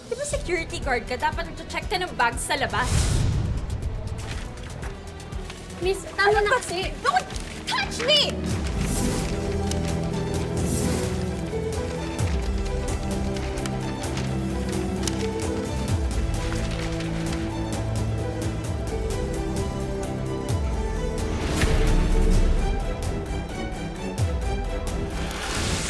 Di ba security guard ka? Dapat nag-check ka ng bags sa labas. Miss, tama na kasi. Don't touch me!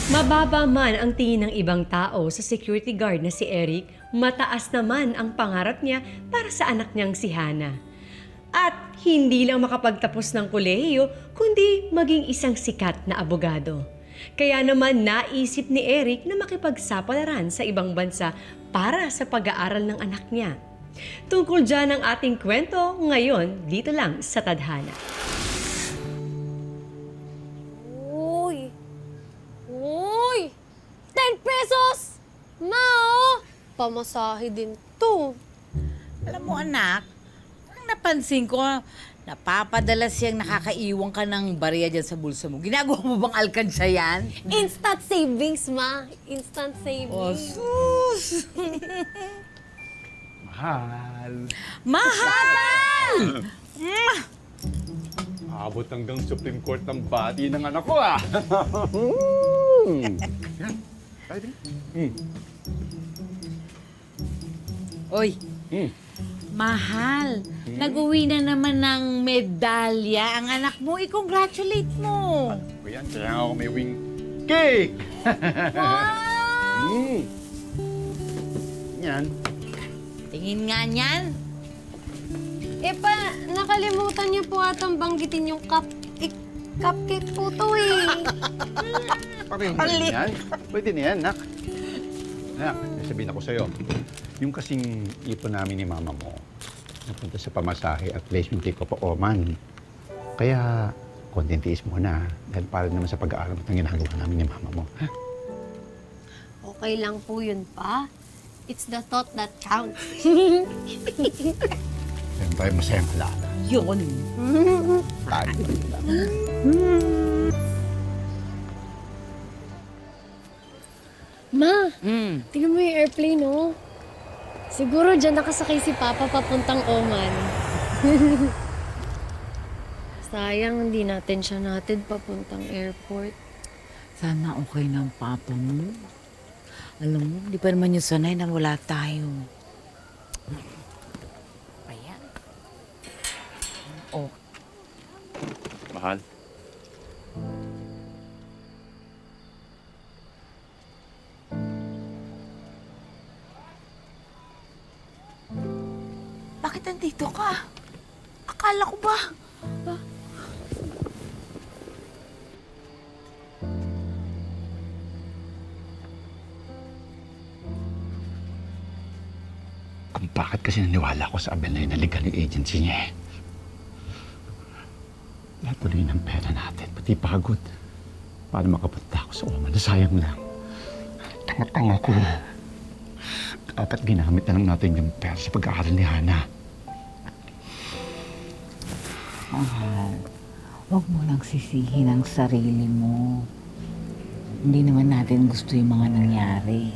Mababa man ang tingin ng ibang tao sa security guard na si Eric, mataas naman ang pangarap niya para sa anak niyang si Hana. At hindi lang makapagtapos ng kolehiyo, kundi maging isang sikat na abogado. Kaya naman naisip ni Eric na makipagsapalaran sa ibang bansa para sa pag-aaral ng anak niya. Tungkol dyan ang ating kwento ngayon dito lang sa Tadhana. Uy! Uy! 10 pesos! Ma, oh! Pamasahe din to. Alam mo anak, parang napansin ko, napapadala siyang nakakaiwan ka ng barya dyan sa bulsa mo. Ginagawa mo bang alkansya yan? Instant savings, ma. Instant savings. sus! Mahal. Mahal! Abot hanggang Supreme Court ng bati ng anak ko, ah. Yan. Tayo din. Oy, mahal. Nag-uwi na naman ng medalya ang anak mo. I-congratulate mo. O yan, kaya nga ako may wing cake. Wow! Yan. Tingin nga niyan. Eh pa, nakalimutan niyo po atang banggitin yung cupcake po to eh. Pareho na rin yan. Pwede na yan, nak. Nak, sabihin ako sa'yo. Yung kasing ipon namin ni mama mo, napunta sa pamasahe at placement cake ko pa Oman. Kaya, konting tiis muna. Dahil para naman sa pag-aaral at ang ginagawa namin ni mama mo. Ha? Okay lang po yun pa. It's the thought that counts. Kaya tayo masayang alala. Yun. Tayo. Ma, Mm. tingnan mo yung airplane, oh. Siguro dyan nakasakay si Papa papuntang Oman. Sayang, hindi natin siya natin papuntang airport. Sana okay ng papa mo. Alam mo, di pa naman yung sanay na wala tayo. Ayan. Oh, Mahal. bakit nandito ka? Akala ko ba? Kung bakit kasi naniwala ko sa Abel na yun na legal yung agency niya eh. Lahat tuloy ng pera natin, pati pagod. Para makapunta ako sa Oman, sayang lang. Tanga-tanga ko. Dapat ginamit na lang natin yung pera sa pag-aaral ni Hana. Mahal, huwag mo nang sisihin ang sarili mo. Hindi naman natin gusto yung mga nangyari.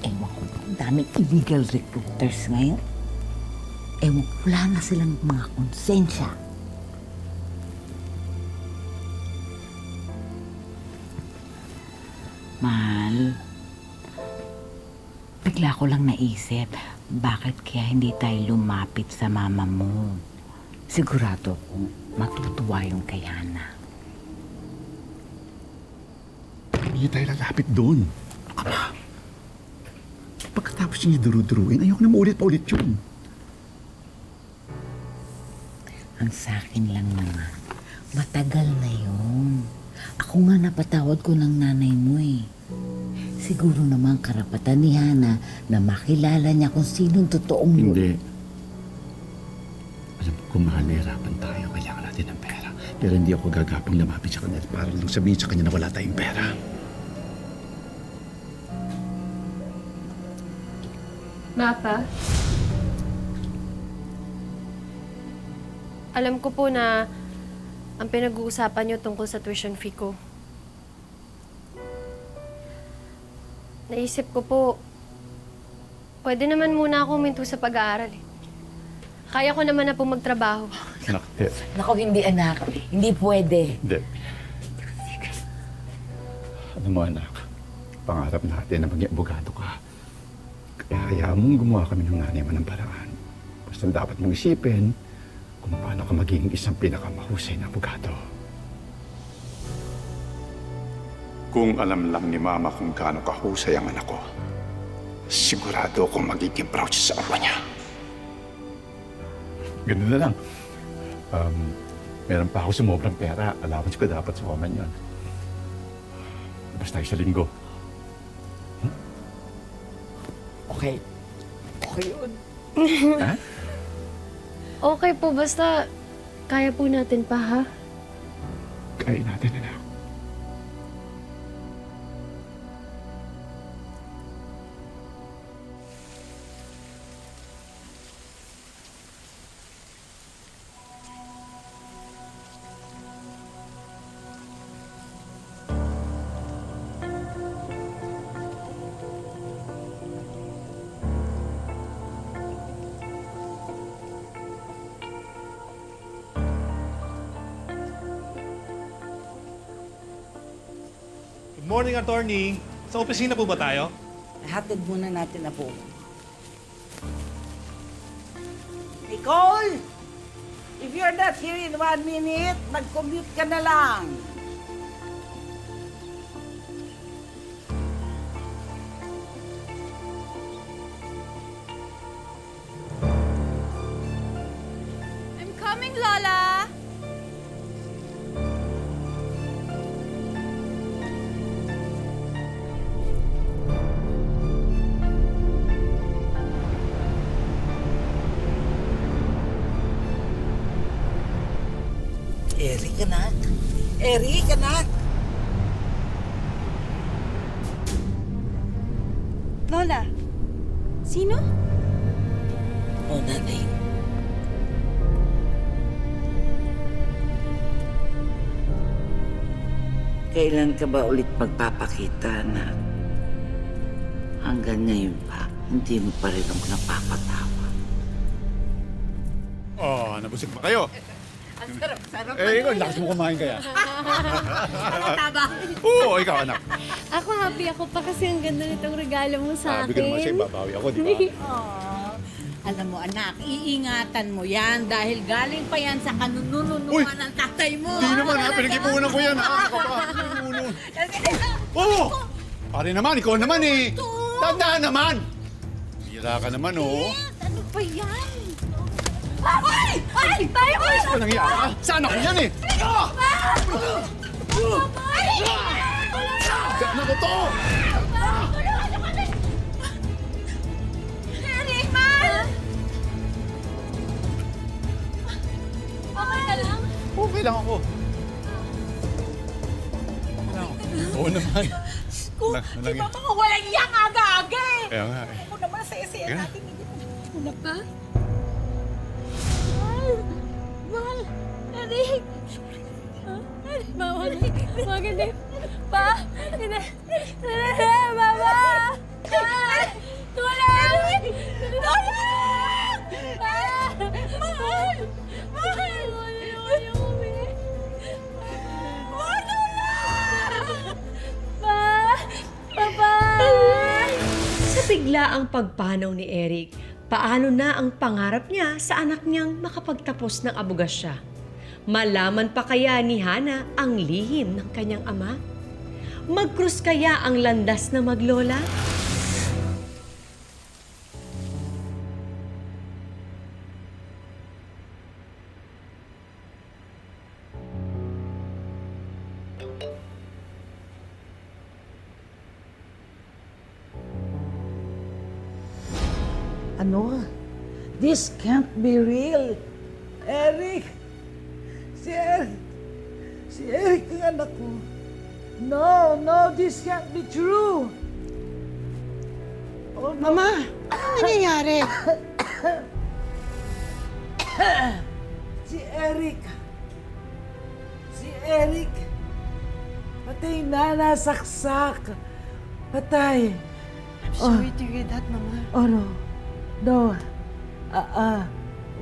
Ewan ko, ang daming illegal recruiters ngayon. Ewan ko, wala na silang mga konsensya. Mahal, bigla ko lang naisip, bakit kaya hindi tayo lumapit sa mama mo? Sigurado kong matutuwa yung kay Hana. Hindi tayo lalapit doon. Ama, pagkatapos niya duru-duruin, ayoko na maulit pa ulit yun. Ang sakin lang naman, matagal na yun. Ako nga napatawad ko ng nanay mo eh. Siguro naman karapatan ni Hana na makilala niya kung sinong totoong... Hindi. Alam ko, mahal, nahirapan tayo. Kailangan natin ng pera. Pero hindi ako gagapang lumapit sa kanila para lang sabihin sa kanya na wala tayong pera. Mapa? Alam ko po na ang pinag-uusapan niyo tungkol sa tuition fee ko. Naisip ko po, pwede naman muna ako huminto sa pag-aaral eh. Kaya ko naman na po magtrabaho. Anak, hindi. Naku, hindi anak. Hindi pwede. Hindi. Alam mo, anak, pangarap natin na maging abogado ka. Kaya hayaan mong gumawa kami ng nanay mo ng paraan. Basta dapat mong isipin kung paano ka maging isang pinakamahusay na abogado. Kung alam lang ni Mama kung gaano kahusay ang anak ko, sigurado akong magiging proud siya sa ama niya. Ganun na lang. Meron pa ako sumobrang pera. Allowance ko dapat sa woman yun. Labas tayo sa linggo. Okay. Okay yun. Ha? Okay po, basta kaya po natin pa, ha? Kaya natin, anak. Good morning, attorney. Sa opisina po ba tayo? Hatid muna natin na po. Nicole! If you're not here in 1 minute, mag-commute ka na lang. I'm coming, Lola! Eric, anak. Eric, anak. Lola, sino? Oh, nanay. Kailan ka ba ulit magpapakita, anak? Hanggang ngayon pa, hindi mo pa rin ako napapatawa. Oh, nabusog pa kayo. Ang sarap. Ikaw, lakas mo kumain kaya. Taba. Oo, ikaw, anak. Ako happy ako pa kasi ang ganda nitong regalo mo sa Sabi ko naman sa'yo, akin. babawi ako, di ba? Alam mo anak, iingatan mo yan dahil galing pa yan sa Uy! kanununuan ng tatay mo. Hindi naman ha, pinag-ipunan ko yan ha. Ako pa, pinuno. Oo! Pare naman, ikaw naman eh. Tandaan naman. Hira ka naman oh. Ano ba yan? Ay! Ay! Tayo ko! Ano nangyari ha? Saan ako yan eh? Saan ako to? Eric, man! Okay ka lang? Okay lang ako. Okay lang ako. Oo naman. Di ba mga walang iyang aga-aga eh? Kaya nga eh. Ako naman saya-saya Kaya? natin. Hindi mo na pa? Mahal! Eric! Mama, maganda. Pa! Mama! Tulong! Tulong! Mahal! Mahal! Pa! Papa! Sa biglaang pagpanaw ni Eric, paano na ang pangarap niya sa anak niyang makapagtapos ng abogasya? Malaman pa kaya ni Hana ang lihim ng kanyang ama? Mag-cruise kaya ang landas na maglola? Ano? This can't be real. Eric! Si Eric! Si Eric ang anak ko. No, no, this can't be true. Oh, no. Mama, ano nangyayari? Si Eric. Si Eric. Patay na, nasaksak. Patay. sorry to hear that, Mama. Oh, no. No.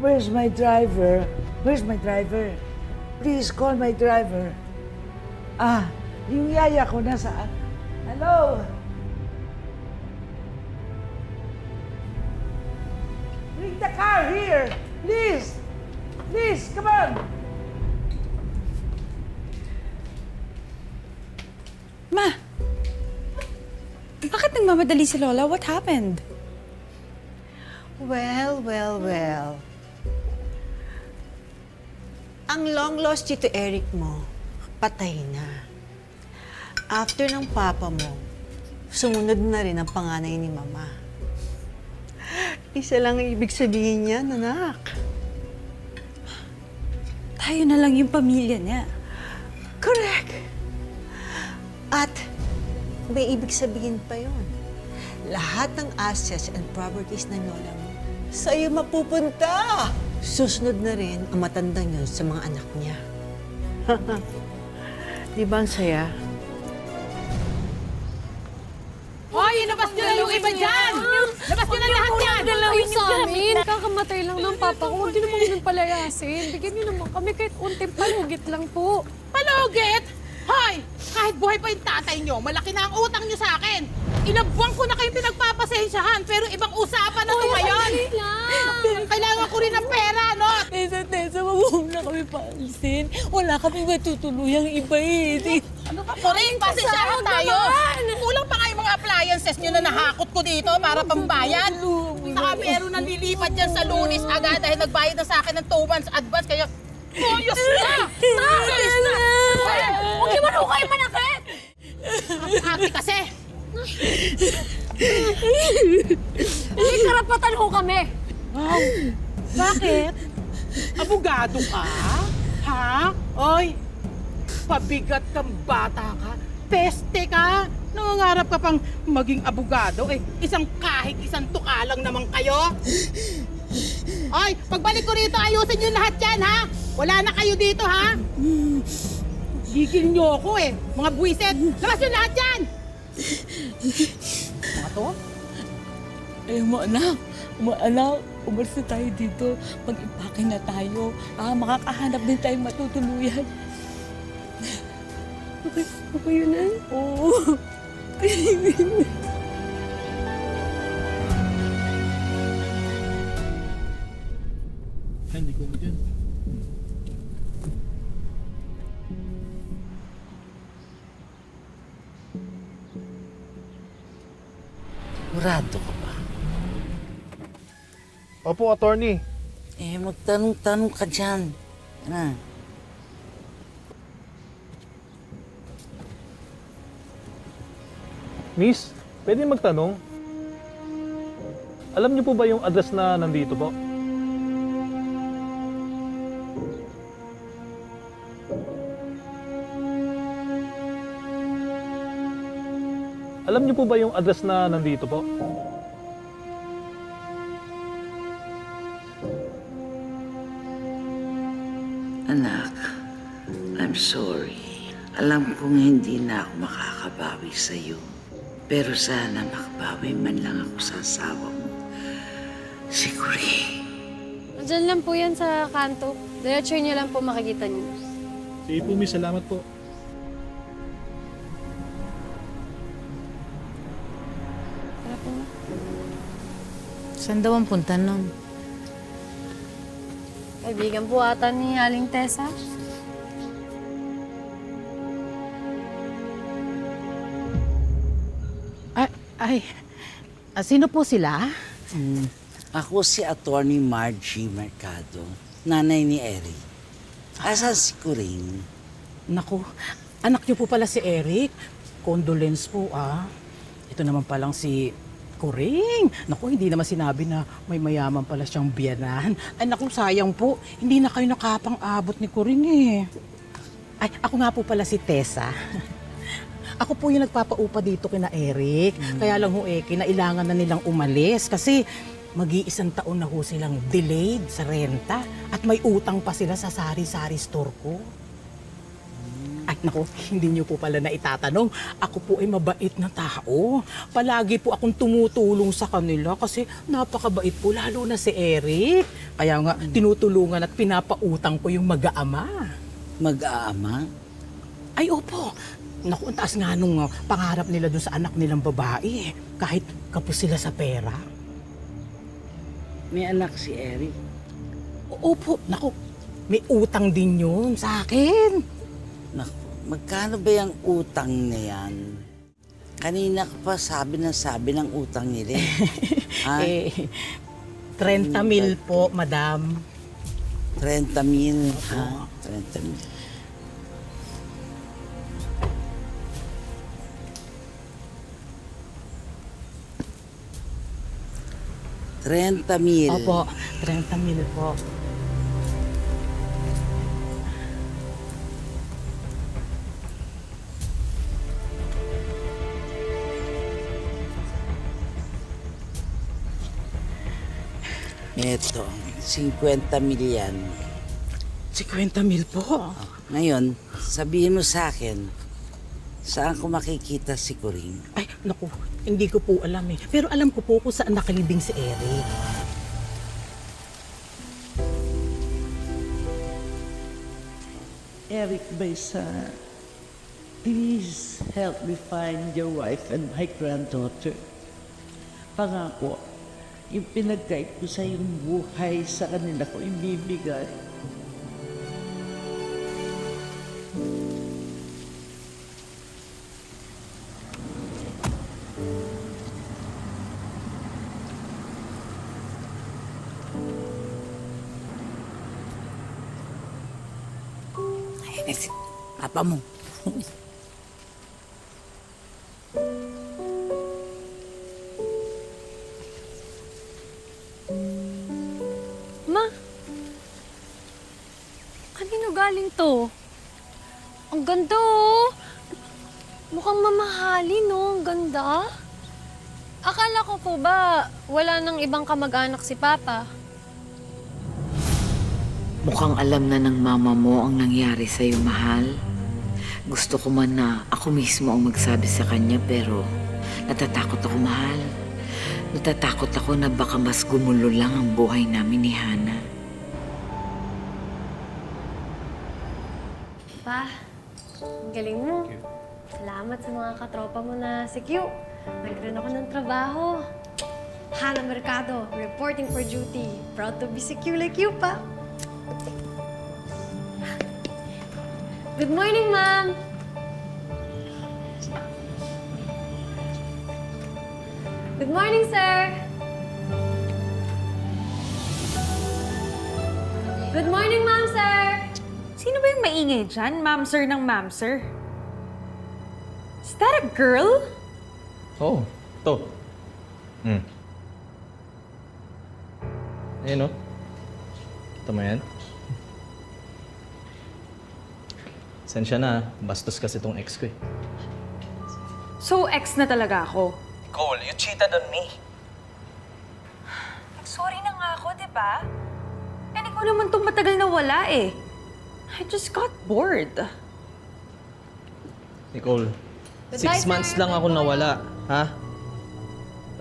Where's my driver? Where's my driver? Please call my driver. Yung yaya ko nasaan? Hello? Bring the car here! Please! Please, come on! Ma! Bakit nagmamadali si Lola? What happened? Well. Ang long lost Tito Eric mo, patay na. After ng papa mo, sumunod na rin ang panganay ni Mama. Isa lang ang ibig sabihin niya, anak. Tayo na lang yung pamilya niya. Correct. At may ibig sabihin pa yon. Lahat ng assets and properties ng lola mo, sa'yo mapupunta. Susunod na rin ang matandang yun sa mga anak niya. Di ba ang saya? Hoy, ilabas nyo na yung iba dyan! Labas nyo na lahat yan! Huwag lang yung sa amin. Kakamatay lang ng papa ko. Huwag niyo naman kami palayasin. Bigyan niyo naman kami kahit unting palugit lang po. Palugit? Hoy! Kahit buhay pa yung tatay nyo, malaki na ang utang nyo sa akin. Ilang buwan ko na kayo pinagpapasensyahan, pero ibang usapan na ito ngayon. Kailangan ko rin ng pera, no? Tessa, wag na kami paalisin. Wala kami matutuluyang iba eh. Ano ka po rin? Pasensyahan tayo. Kulang pa nga yung mga appliances nyo na nahakot ko dito para pambayad. Saka meron nang lilipat dyan sa Lunes agad dahil nagbayad na sa akin ng 2 months advance, kaya Boyos na! Boyos na! Huwag niyo man ho kayo manakit! Ate kasi! May karapatan ho kami! Wow! Bakit? Abogado ka? Ha? Oy! Pabigat kang bata ka. Peste ka. Nangangarap ka pang maging abogado. Isang tuka lang naman kayo. Oy, pagbalik ko rito, ayusin niyo lahat yan, ha? Wala na kayo dito, ha? Gigil niyo ako, mga buwisit. Labas niyo lahat yan! Mga to? Anak, umalis na tayo dito. Mag-impake na tayo. Makakahanap din tayong matutuluyan. Okay yun na? Oo. Hindi ko dyan. Murado ka ba? Opo, attorney. Magtanong-tanong ka dyan. Miss, pwede magtanong? Alam niyo po ba yung address na nandito po? Alam niyo po ba yung address na nandito po? Anak, I'm sorry. Alam kong hindi na ako makakabawi sa'yo. Pero sana makabawi man lang ako sa asawa mo. Siguro. Diyan lang po yan sa kanto. Diretso niyo lang po makikita niyo. Sige po, miss. Salamat po. Tara po. Saan daw ang punta nun? Kaibigan po ata ni Aling Tessa. Sino po sila? Ako si Attorney Margie Mercado, nanay ni Eric. Asan si Corinne? Naku, anak niyo po pala si Eric. Condolence po, Ito naman palang si Corinne. Naku, hindi naman sinabi na may mayaman pala siyang biyanan. Ay, naku, sayang po. Hindi na kayo nakapang-abot ni Corinne, Ay, ako nga po pala si Tessa. Ako po yung nagpapaupa dito kina Eric. Kaya lang kinailangan na nilang umalis kasi mag-iisang taon na ho silang delayed sa renta at may utang pa sila sa sari-sari store ko. Ay, Naku, hindi niyo po pala na itatanong. Ako po ay mabait na tao. Palagi po akong tumutulong sa kanila kasi napakabait po, lalo na si Eric. Kaya nga, tinutulungan at pinapautang ko yung mag-aama. Mag-aama? Ay, opo. Naku, ang taas nga nung pangarap nila dun sa anak nilang babae. Kahit kapos sila sa pera. May anak si Eric. Opo, naku, may utang din yun sa akin. Naku, magkano ba yung utang na yan? Kanina ka pa sabi ng utang nila. Ha? 30,000 po, madam. 30,000. Ha? 30,000. 30,000. Opo, 30,000 po. Eto, 50,000 yan. 50,000 po. Ngayon, sabihin mo sa akin, saan ko makikita si Coring? Ay, naku, hindi ko po alam eh. Pero alam ko po kung saan nakalibing si Eric. Eric, my son, please help me find your wife and my granddaughter. Pangako, yung pinag-guide ko sa iyong buhay sa kanila ko ibibigay. Papa mo. Ma, kanino galing to? Ang ganda oh. Mukhang mamahalin no, ang ganda. Akala ko po ba wala nang ibang kamag-anak si Papa? Mukhang alam na ng mama mo ang nangyari sa'yo, mahal. Gusto ko man na ako mismo ang magsabi sa kanya pero natatakot ako, mahal. Natatakot ako na baka mas gumulo lang ang buhay namin ni Hana. Pa, ang galing mo. Salamat sa mga katropa mo na si Q. Nagkaroon ako ng trabaho. Hana Mercado, reporting for duty. Proud to be si Q like you, pa. Good morning, ma'am. Good morning, sir. Good morning, ma'am, sir. Sino ba yung maingay dyan? Ma'am, sir ng ma'am, sir. Is that a girl? Oo, to. Ayun, no? Kita mo yan? Sensya na, bastos kasi tong ex ko eh. So, ex na talaga ako. Nicole, you cheated on me. Sorry na nga ako, di ba? Eh, ikaw naman itong matagal na wala eh. I just got bored. Nicole, Goodbye, 6 months sir. lang ako nawala, ha?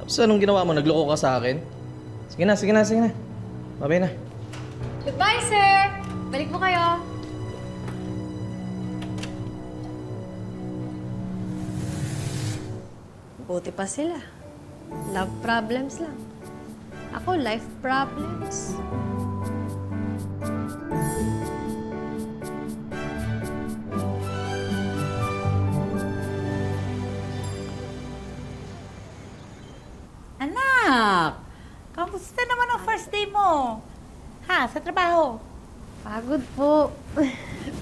Tapos anong ginawa mo? Nagloko ka sa akin? Sige na, sige na, sige na. Babay na. Goodbye, sir. Balik po kayo. Buti pa sila. Love problems lang. Ako, life problems. Anak! Kamusta naman ang first day mo? Ha? Sa trabaho? Pagod po.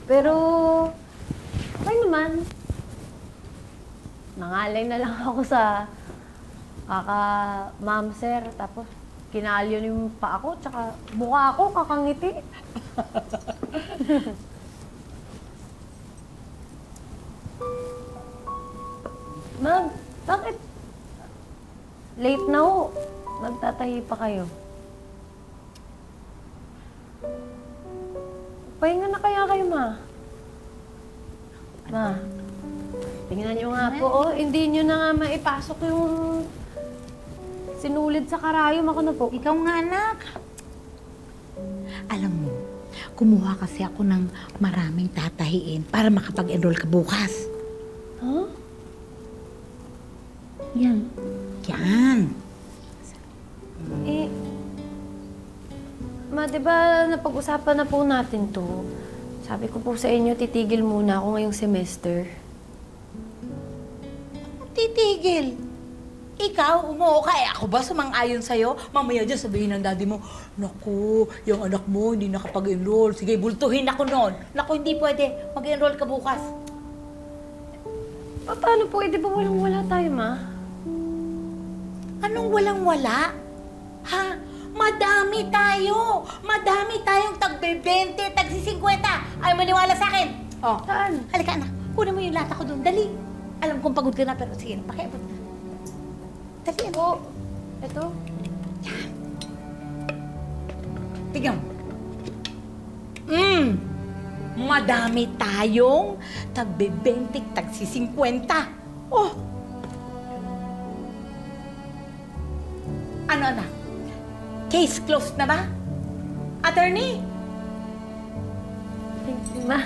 Pero, okay naman. Nangalay na lang ako sa kaka-ma'am, sir. Tapos, kinalyo yung pa ako, tsaka mukha ako, kakangiti. Ma'am, bakit? Late na ho. Magtatahi pa kayo. Pahinga na kaya kayo, ma. Ma, tingnan nyo nga po, oh. Hindi nyo na nga maipasok yung sinulid sa karayom. Ako na po. Ikaw nga, anak. Alam mo, kumuha kasi ako ng maraming tatahiin para makapag-enroll ka bukas. Huh? Yan. Yan. Eh, Ma, di ba napag-usapan na po natin to? Sabi ko po sa inyo, titigil muna ako ngayong semester. Titigil. Ikaw, umuo ka. Eh, ako ba sumang-ayon sa'yo? Mamaya dyan sabihin ng daddy mo, naku, yung anak mo hindi nakapag-enroll. Sige, bultuhin ako noon. Naku, hindi pwede. Mag-enroll ka bukas. Paano po? Eh, di ba walang-wala tayo, Ma? Anong walang-wala? Ha? Madami tayo! Madami tayong tagbe-20, tagsi-50! Ay, maniwala sa akin! Oh, Saan? halika anak. Kunin mo yung lata ko doon. Dali. Alam kong pagod ka na, pero sige, pakiabot na. Dali, ano? Po, eto. Tignan mo. Madami tayong tagbe-20, tagsi-50. Oh! Ano, anak? Case closed na ba? Attorney? Thank you, Ma.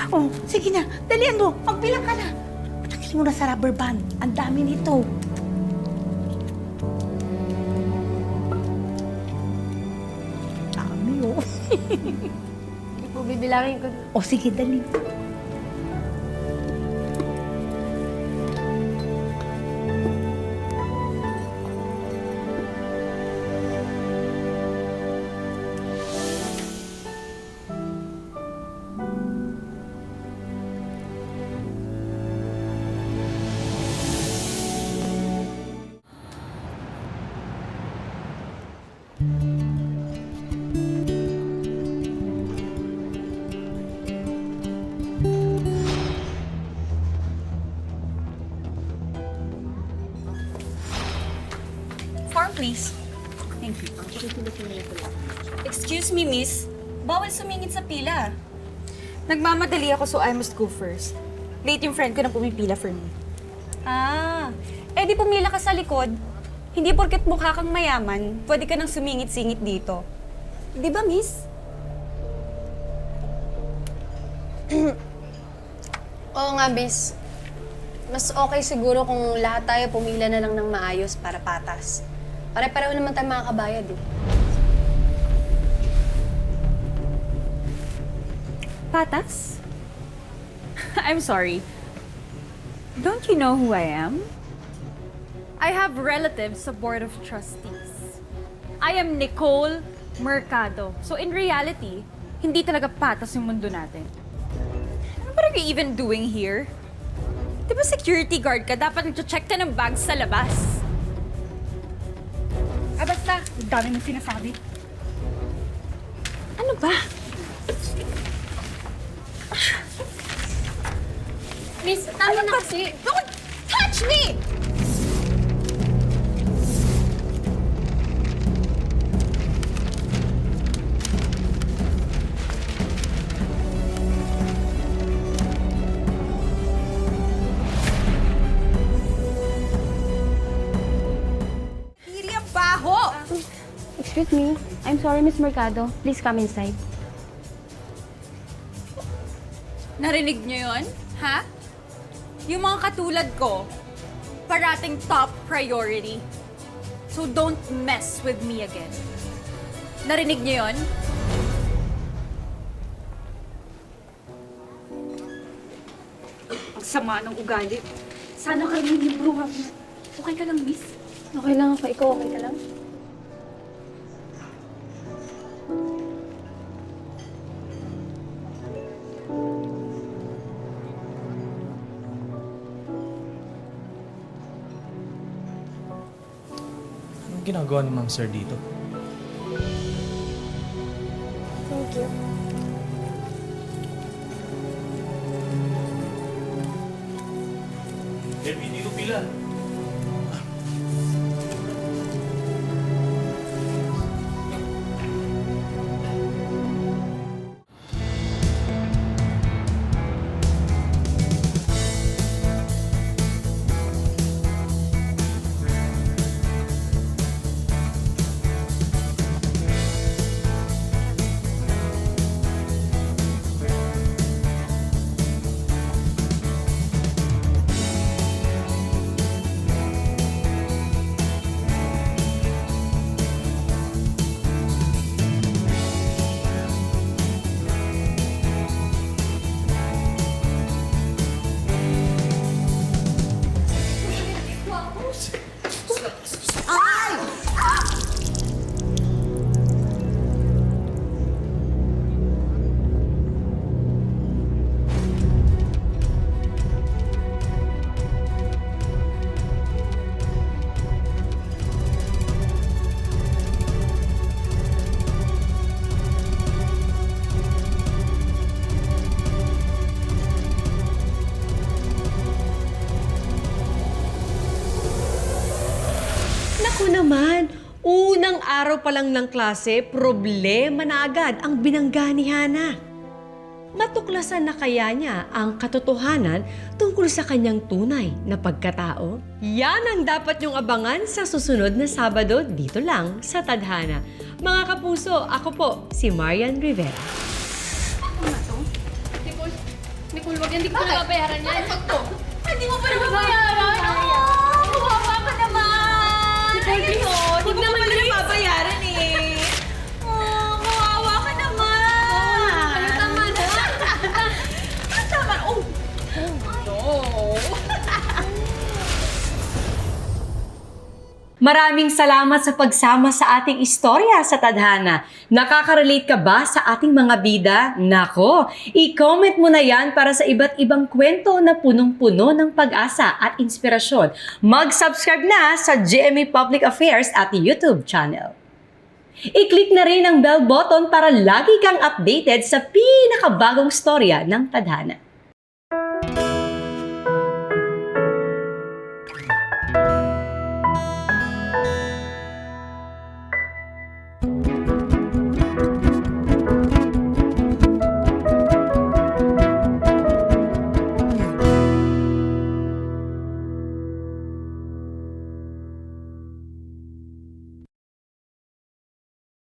Oh, sige na. Dalian mo. Magbilang ka na. Patanggalin mo na sa rubber band. Ang dami nito. Dami, oh. Hindi po bibilangin ko. Oh, sige, dali. Form, please. Thank you. Excuse me, miss. Bawal sumingit sa pila. Nagmamadali ako, so I must go first. Late yung friend ko na pumipila for me. Ah, eh di pumila ka sa likod. Hindi porket mukha kang mayaman, pwede ka nang sumingit-singit dito. Di ba, miss? Oo nga, Bis. Mas okay siguro kung lahat tayo pumila na lang ng maayos para patas. Pare-pareho naman tayo makakabayad eh. Patas? I'm sorry. Don't you know who I am? I have relatives sa Board of Trustees. I am Nicole Mercado. So in reality, hindi talaga patas yung mundo natin. What are you even doing here? Di ba security guard ka? Dapat nag-check ka ng bags sa labas. Ah, basta. Ang dami mong sinasabi. Ano ba? Miss, tama na kasi. Don't touch me! Hiri ang baho! Excuse me. I'm sorry, Miss Mercado. Please come inside. Narinig niyo yun? Ha? Yung mga katulad ko, parating top priority. So don't mess with me again. Narinig niyo yun? Ang sama ng ugali. Sana ka rin libruhan mo. Okay ka lang, miss? Okay lang ako. Ikaw okay ka lang? Anong ginagawa ni Ma'am Sir dito? Thank you. Debbie, dito pila. Naku naman, unang araw pa lang ng klase, problema na agad ang binangga ni Hana. Matuklasan na kaya niya ang katotohanan tungkol sa kanyang tunay na pagkatao? Yan ang dapat niyong abangan sa susunod na Sabado dito lang sa Tadhana. Mga kapuso, ako po si Marian Rivera. Nicole, wag yan. Hindi ko na babayaran yan. Wag to. Hindi mo pa rin mabayaran? Kawawa ka naman! Huwag naman ko na babayaran eh. Kawawa ka naman! Ano tama na? Tama! Oh! Maraming salamat sa pagsama sa ating istorya sa Tadhana. Nakaka-relate ka ba sa ating mga bida? Nako, i-comment mo na yan para sa iba't ibang kwento na punong-puno ng pag-asa at inspirasyon. Mag-subscribe na sa GMA Public Affairs at YouTube channel. I-click na rin ang bell button para lagi kang updated sa pinakabagong storya ng Tadhana.